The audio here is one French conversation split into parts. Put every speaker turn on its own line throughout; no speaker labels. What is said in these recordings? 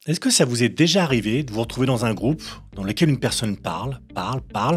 Est-ce que ça vous est déjà arrivé de vous retrouver dans un groupe dans lequel une personne parle,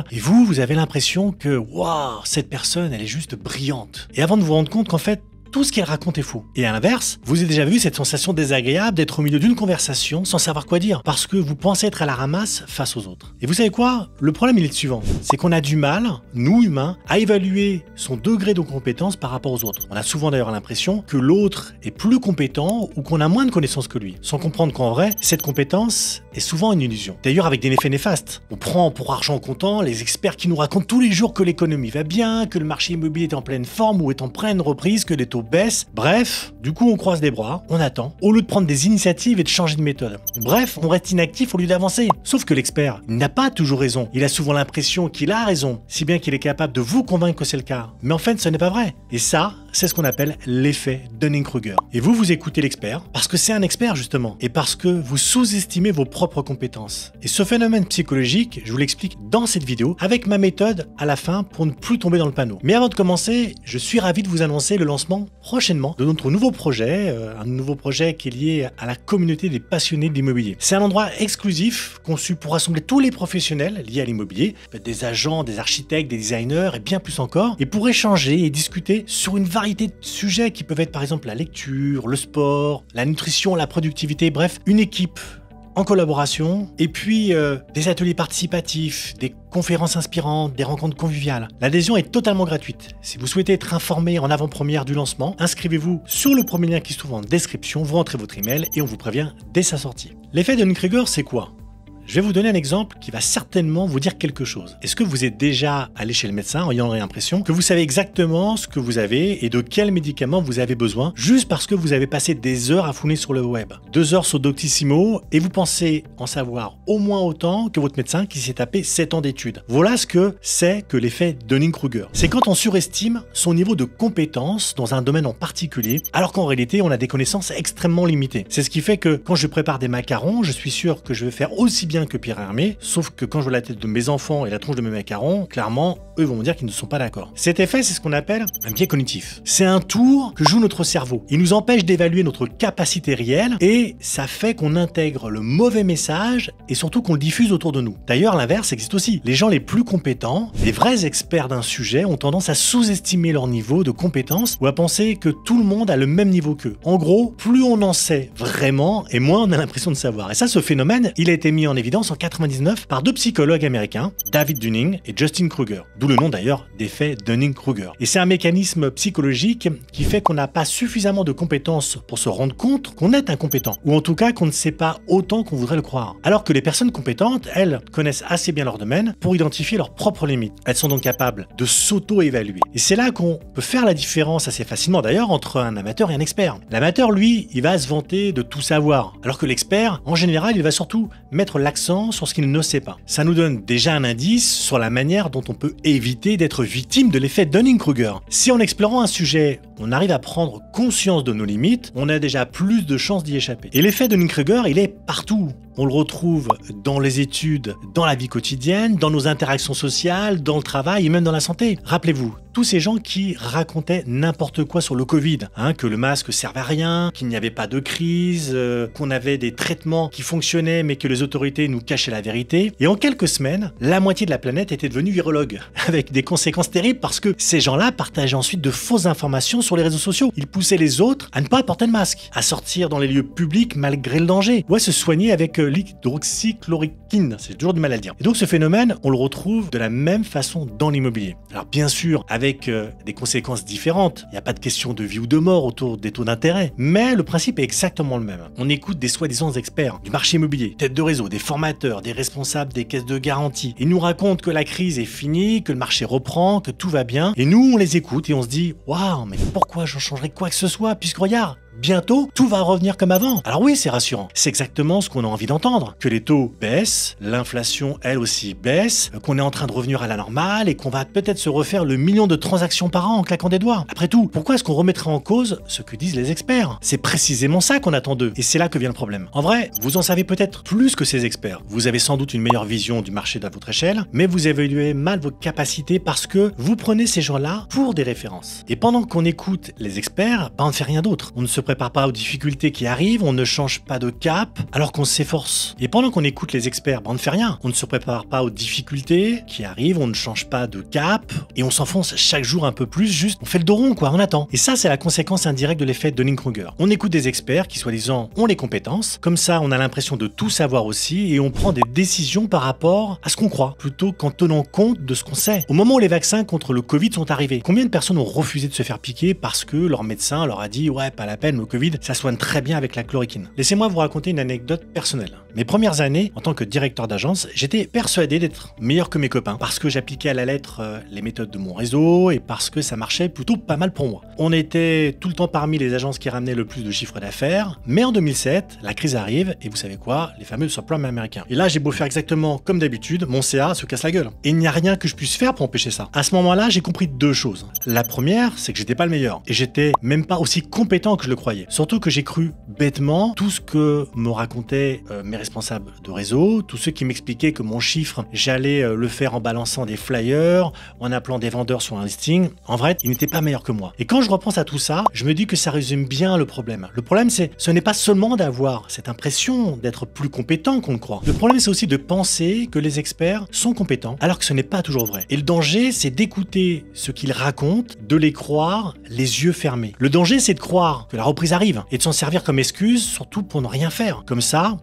et vous avez l'impression que, waouh, cette personne, elle est juste brillante. Et avant de vous rendre compte qu'en fait, tout ce qu'elle raconte est faux. Et à l'inverse, vous avez déjà vu cette sensation désagréable d'être au milieu d'une conversation sans savoir quoi dire, parce que vous pensez être à la ramasse face aux autres. Et vous savez quoi? Le problème, il est le suivant. C'est qu'on a du mal, nous humains, à évaluer son degré de compétence par rapport aux autres. On a souvent d'ailleurs l'impression que l'autre est plus compétent ou qu'on a moins de connaissances que lui, sans comprendre qu'en vrai, cette compétence est souvent une illusion. D'ailleurs, avec des effets néfastes. On prend pour argent comptant les experts qui nous racontent tous les jours que l'économie va bien, que le marché immobilier est en pleine forme ou est en pleine reprise, que les taux baissent. Bref, du coup on croise les bras, on attend, au lieu de prendre des initiatives et de changer de méthode. Bref, on reste inactif au lieu d'avancer. Sauf que l'expert, il n'a pas toujours raison. Il a souvent l'impression qu'il a raison, si bien qu'il est capable de vous convaincre que c'est le cas. Mais en fait, ce n'est pas vrai. Et ça, c'est ce qu'on appelle l'effet Dunning-Kruger. Et vous écoutez l'expert parce que c'est un expert justement, et parce que vous sous-estimez vos propres compétences. Et ce phénomène psychologique, je vous l'explique dans cette vidéo, avec ma méthode à la fin pour ne plus tomber dans le panneau. Mais avant de commencer, je suis ravi de vous annoncer le lancement prochainement de notre nouveau projet, un nouveau projet qui est lié à la communauté des passionnés de l'immobilier. C'est un endroit exclusif conçu pour rassembler tous les professionnels liés à l'immobilier, des agents, des architectes, des designers et bien plus encore, et pour échanger et discuter sur une variété de sujets qui peuvent être par exemple la lecture, le sport, la nutrition, la productivité, bref, une équipe en collaboration, et puis des ateliers participatifs, des conférences inspirantes, des rencontres conviviales. L'adhésion est totalement gratuite. Si vous souhaitez être informé en avant-première du lancement, inscrivez-vous sur le premier lien qui se trouve en description, vous rentrez votre email et on vous prévient dès sa sortie. L'effet Dunning-Kruger, c'est quoi ? Je vais vous donner un exemple qui va certainement vous dire quelque chose. Est-ce que vous êtes déjà allé chez le médecin en ayant l'impression que vous savez exactement ce que vous avez et de quel médicament vous avez besoin, juste parce que vous avez passé des heures à fouiner sur le web, 2 heures sur Doctissimo, et vous pensez en savoir au moins autant que votre médecin qui s'est tapé 7 ans d'études. Voilà ce que c'est que l'effet Dunning-Kruger. C'est quand on surestime son niveau de compétence dans un domaine en particulier, alors qu'en réalité, on a des connaissances extrêmement limitées. C'est ce qui fait que quand je prépare des macarons, je suis sûr que je vais faire aussi bien que Pierre Hermé, sauf que quand je vois la tête de mes enfants et la tronche de mes macarons, clairement, eux vont me dire qu'ils ne sont pas d'accord. Cet effet, c'est ce qu'on appelle un biais cognitif. C'est un tour que joue notre cerveau. Il nous empêche d'évaluer notre capacité réelle et ça fait qu'on intègre le mauvais message et surtout qu'on le diffuse autour de nous. D'ailleurs, l'inverse existe aussi. Les gens les plus compétents, les vrais experts d'un sujet, ont tendance à sous-estimer leur niveau de compétence ou à penser que tout le monde a le même niveau qu'eux. En gros, plus on en sait vraiment et moins on a l'impression de savoir. Et ça, ce phénomène, il a été mis en évidence en 99 par 2 psychologues américains, David Dunning et Justin Kruger, d'où le nom d'ailleurs d'effet Dunning-Kruger. Et c'est un mécanisme psychologique qui fait qu'on n'a pas suffisamment de compétences pour se rendre compte qu'on est incompétent, ou en tout cas qu'on ne sait pas autant qu'on voudrait le croire. Alors que les personnes compétentes, elles, connaissent assez bien leur domaine pour identifier leurs propres limites. Elles sont donc capables de s'auto-évaluer. Et c'est là qu'on peut faire la différence assez facilement d'ailleurs entre un amateur et un expert. L'amateur, lui, il va se vanter de tout savoir, alors que l'expert, en général, il va surtout mettre l'accent sur ce qu'il ne sait pas. Ça nous donne déjà un indice sur la manière dont on peut éviter d'être victime de l'effet Dunning-Kruger. Si en explorant un sujet, on arrive à prendre conscience de nos limites, on a déjà plus de chances d'y échapper. Et l'effet Dunning-Kruger, il est partout. On le retrouve dans les études, dans la vie quotidienne, dans nos interactions sociales, dans le travail et même dans la santé. Rappelez-vous, tous ces gens qui racontaient n'importe quoi sur le Covid, que le masque servait à rien, qu'il n'y avait pas de crise, qu'on avait des traitements qui fonctionnaient mais que les autorités nous cachaient la vérité. Et en quelques semaines, la moitié de la planète était devenue virologue, avec des conséquences terribles parce que ces gens-là partageaient ensuite de fausses informations sur les réseaux sociaux. Ils poussaient les autres à ne pas porter de masque, à sortir dans les lieux publics malgré le danger, ou à se soigner avec l'hydroxychloroquine, c'est toujours du mal à le dire. Et donc ce phénomène, on le retrouve de la même façon dans l'immobilier. Alors bien sûr, avec des conséquences différentes, il n'y a pas de question de vie ou de mort autour des taux d'intérêt, mais le principe est exactement le même. On écoute des soi-disant experts du marché immobilier, têtes de réseau, des formateurs, des responsables des caisses de garantie. Ils nous racontent que la crise est finie, que le marché reprend, que tout va bien, et nous on les écoute et on se dit « Waouh, mais pourquoi j'en changerais quoi que ce soit, puisque regarde, bientôt, tout va revenir comme avant. » Alors oui, c'est rassurant. C'est exactement ce qu'on a envie d'entendre. Que les taux baissent, l'inflation, elle aussi, baisse, qu'on est en train de revenir à la normale et qu'on va peut-être se refaire le million de transactions par an en claquant des doigts. Après tout, pourquoi est-ce qu'on remettrait en cause ce que disent les experts? C'est précisément ça qu'on attend d'eux. Et c'est là que vient le problème. En vrai, vous en savez peut-être plus que ces experts. Vous avez sans doute une meilleure vision du marché à votre échelle, mais vous évaluez mal vos capacités parce que vous prenez ces gens-là pour des références. Et pendant qu'on écoute les experts, on ne fait rien d'autre. On ne se prépare pas aux difficultés qui arrivent, on ne change pas de cap alors qu'on s'efforce. Et pendant qu'on écoute les experts, on ne fait rien. On ne se prépare pas aux difficultés qui arrivent, on ne change pas de cap et on s'enfonce chaque jour un peu plus, juste on fait le dos rond quoi, on attend. Et ça c'est la conséquence indirecte de l'effet Dunning-Kruger. On écoute des experts qui soi-disant ont les compétences, comme ça on a l'impression de tout savoir aussi et on prend des décisions par rapport à ce qu'on croit, plutôt qu'en tenant compte de ce qu'on sait. Au moment où les vaccins contre le Covid sont arrivés, combien de personnes ont refusé de se faire piquer parce que leur médecin leur a dit ouais pas la peine, le Covid ça soigne très bien avec la chloroquine. Laissez-moi vous raconter une anecdote personnelle. Mes premières années en tant que directeur d'agence, j'étais persuadé d'être meilleur que mes copains parce que j'appliquais à la lettre les méthodes de mon réseau et parce que ça marchait plutôt pas mal pour moi. On était tout le temps parmi les agences qui ramenaient le plus de chiffre d'affaires, mais en 2007, la crise arrive et vous savez quoi, les fameux subprimes américains. Et là, j'ai beau faire exactement comme d'habitude, mon CA se casse la gueule. Et il n'y a rien que je puisse faire pour empêcher ça. À ce moment-là, j'ai compris deux choses. La première, c'est que j'étais pas le meilleur et j'étais même pas aussi compétent que je le croyais. Surtout que j'ai cru bêtement tout ce que me racontaient mes responsables de réseau, tous ceux qui m'expliquaient que mon chiffre, j'allais le faire en balançant des flyers, en appelant des vendeurs sur un listing. En vrai, ils n'étaient pas meilleurs que moi. Et quand je repense à tout ça, je me dis que ça résume bien le problème. Le problème, ce n'est pas seulement d'avoir cette impression d'être plus compétent qu'on le croit. Le problème, c'est aussi de penser que les experts sont compétents, alors que ce n'est pas toujours vrai. Et le danger, c'est d'écouter ce qu'ils racontent, de les croire les yeux fermés. Le danger, c'est de croire que la reprise arrive et de s'en servir comme excuse, surtout pour ne rien faire. Comme ça,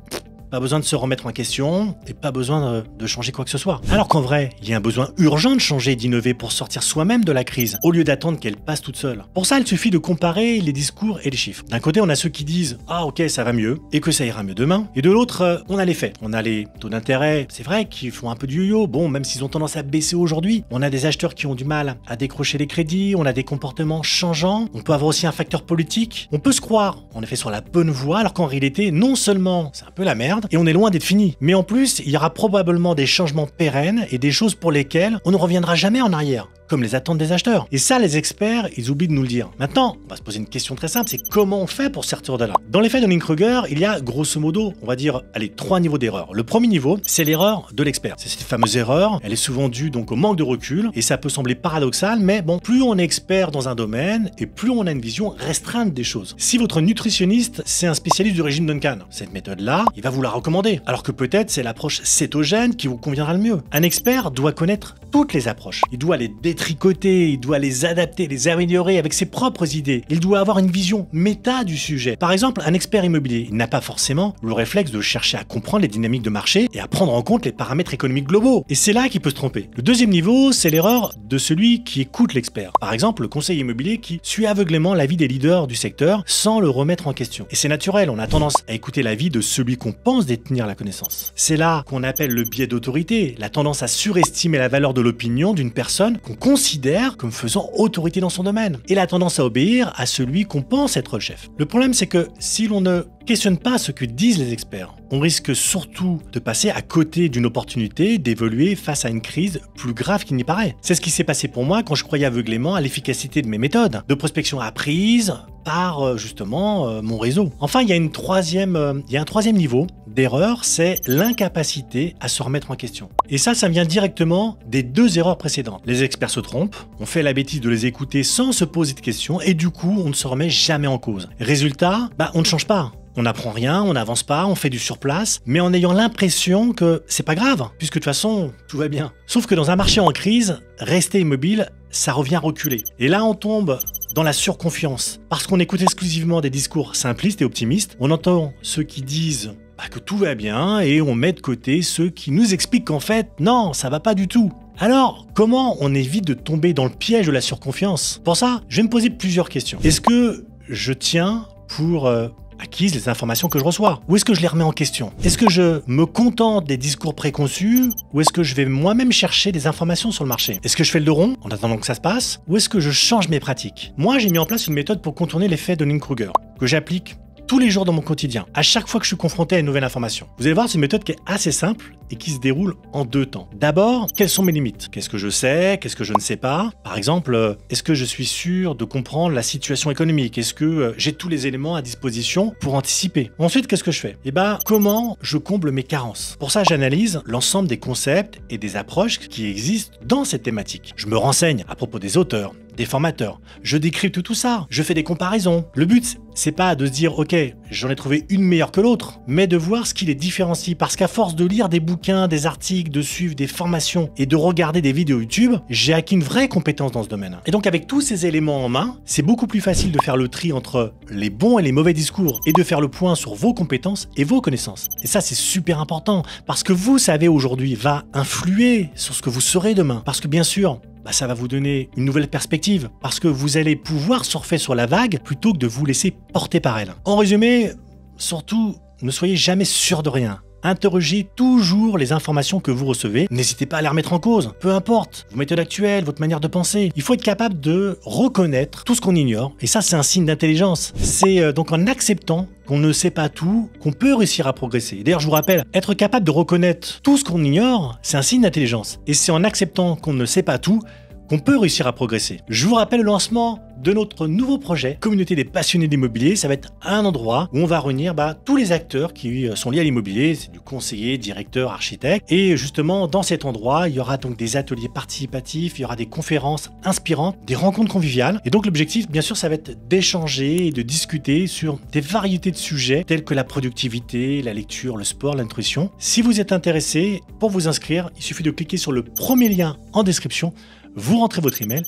pas besoin de se remettre en question et pas besoin de changer quoi que ce soit. Alors qu'en vrai, il y a un besoin urgent de changer et d'innover pour sortir soi-même de la crise, au lieu d'attendre qu'elle passe toute seule. Pour ça, il suffit de comparer les discours et les chiffres. D'un côté, on a ceux qui disent « Ah ok, ça va mieux » et que ça ira mieux demain. Et de l'autre, on a les faits. On a les taux d'intérêt, c'est vrai, qui font un peu du yo-yo. Bon, même s'ils ont tendance à baisser aujourd'hui. On a des acheteurs qui ont du mal à décrocher les crédits, on a des comportements changeants. On peut avoir aussi un facteur politique. On peut se croire, en effet, sur la bonne voie, alors qu'en réalité, non seulement c'est un peu la merde, et on est loin d'être fini. Mais en plus, il y aura probablement des changements pérennes et des choses pour lesquelles on ne reviendra jamais en arrière, comme les attentes des acheteurs. Et ça, les experts, ils oublient de nous le dire. Maintenant, on va se poser une question très simple, c'est comment on fait pour sortir de là? Dans l'effet Dunning-Kruger, il y a grosso modo, on va dire, allez, 3 niveaux d'erreur. Le premier niveau, c'est l'erreur de l'expert. C'est cette fameuse erreur, elle est souvent due donc au manque de recul, et ça peut sembler paradoxal, mais bon, plus on est expert dans un domaine, et plus on a une vision restreinte des choses. Si votre nutritionniste, c'est un spécialiste du régime Duncan, cette méthode-là, il va vous la recommander, alors que peut-être c'est l'approche cétogène qui vous conviendra le mieux. Un expert doit connaître toutes les approches. Il doit les détricoter, il doit les adapter, les améliorer avec ses propres idées. Il doit avoir une vision méta du sujet. Par exemple, un expert immobilier, il n'a pas forcément le réflexe de chercher à comprendre les dynamiques de marché et à prendre en compte les paramètres économiques globaux. Et c'est là qu'il peut se tromper. Le deuxième niveau, c'est l'erreur de celui qui écoute l'expert. Par exemple, le conseiller immobilier qui suit aveuglément l'avis des leaders du secteur sans le remettre en question. Et c'est naturel, on a tendance à écouter l'avis de celui qu'on pense détenir la connaissance. C'est là qu'on appelle le biais d'autorité, la tendance à surestimer la valeur de l'opinion d'une personne qu'on considère comme faisant autorité dans son domaine, et la tendance à obéir à celui qu'on pense être le chef. Le problème, c'est que si l'on ne questionne pas ce que disent les experts, on risque surtout de passer à côté d'une opportunité d'évoluer face à une crise plus grave qu'il n'y paraît. C'est ce qui s'est passé pour moi quand je croyais aveuglément à l'efficacité de mes méthodes de prospection apprise par justement mon réseau. Enfin, il y a un troisième niveau d'erreur, c'est l'incapacité à se remettre en question. Et ça vient directement des deux erreurs précédentes. Les experts se trompent, on fait la bêtise de les écouter sans se poser de questions et du coup, on ne se remet jamais en cause. Résultat, on ne change pas. On n'apprend rien, on n'avance pas, on fait du surplace, mais en ayant l'impression que c'est pas grave, puisque de toute façon, tout va bien. Sauf que dans un marché en crise, rester immobile, ça revient reculer. Et là, on tombe dans la surconfiance. Parce qu'on écoute exclusivement des discours simplistes et optimistes, on entend ceux qui disent que tout va bien et on met de côté ceux qui nous expliquent qu'en fait, non, ça va pas du tout. Alors, comment on évite de tomber dans le piège de la surconfiance? Pour ça, je vais me poser plusieurs questions. Est-ce que je tiens pour acquises les informations que je reçois? Ou est-ce que je les remets en question? Est-ce que je me contente des discours préconçus? Ou est-ce que je vais moi-même chercher des informations sur le marché? Est-ce que je fais le dos rond en attendant que ça se passe? Ou est-ce que je change mes pratiques? Moi, j'ai mis en place une méthode pour contourner l'effet Dunning-Kruger, que j'applique tous les jours dans mon quotidien, à chaque fois que je suis confronté à une nouvelle information. Vous allez voir, c'est une méthode qui est assez simple et qui se déroule en 2 temps. D'abord, quelles sont mes limites? Qu'est-ce que je sais? Qu'est-ce que je ne sais pas? Par exemple, est-ce que je suis sûr de comprendre la situation économique? Est-ce que j'ai tous les éléments à disposition pour anticiper? Ensuite, qu'est-ce que je fais? Comment je comble mes carences? Pour ça, j'analyse l'ensemble des concepts et des approches qui existent dans cette thématique. Je me renseigne à propos des auteurs, des formateurs. Je décrypte tout ça, je fais des comparaisons. Le but, c'est pas de se dire « Ok, j'en ai trouvé une meilleure que l'autre », mais de voir ce qui les différencie. Parce qu'à force de lire des bouquins, des articles, de suivre des formations et de regarder des vidéos YouTube, j'ai acquis une vraie compétence dans ce domaine. Et donc avec tous ces éléments en main, c'est beaucoup plus facile de faire le tri entre les bons et les mauvais discours et de faire le point sur vos compétences et vos connaissances. Et ça, c'est super important parce que vous savez aujourd'hui va influer sur ce que vous serez demain. Parce que bien sûr, ça va vous donner une nouvelle perspective parce que vous allez pouvoir surfer sur la vague plutôt que de vous laisser porter par elle. En résumé, surtout, ne soyez jamais sûr de rien. Interrogez toujours les informations que vous recevez. N'hésitez pas à les remettre en cause. Peu importe, vos méthodes actuelles, votre manière de penser. Il faut être capable de reconnaître tout ce qu'on ignore. Et ça, c'est un signe d'intelligence. C'est donc en acceptant qu'on ne sait pas tout, qu'on peut réussir à progresser. D'ailleurs, je vous rappelle, être capable de reconnaître tout ce qu'on ignore, c'est un signe d'intelligence. Et c'est en acceptant qu'on ne sait pas tout qu'on peut réussir à progresser. Je vous rappelle le lancement de notre nouveau projet, Communauté des passionnés d'immobilier. Ça va être un endroit où on va réunir tous les acteurs qui sont liés à l'immobilier, c'est du conseiller, directeur, architecte. Et justement, dans cet endroit, il y aura donc des ateliers participatifs, il y aura des conférences inspirantes, des rencontres conviviales. Et donc l'objectif, bien sûr, ça va être d'échanger et de discuter sur des variétés de sujets tels que la productivité, la lecture, le sport, la nutrition. Si vous êtes intéressé, pour vous inscrire, il suffit de cliquer sur le premier lien en description. Vous rentrez votre email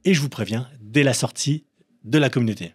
et je vous préviens dès la sortie de la communauté.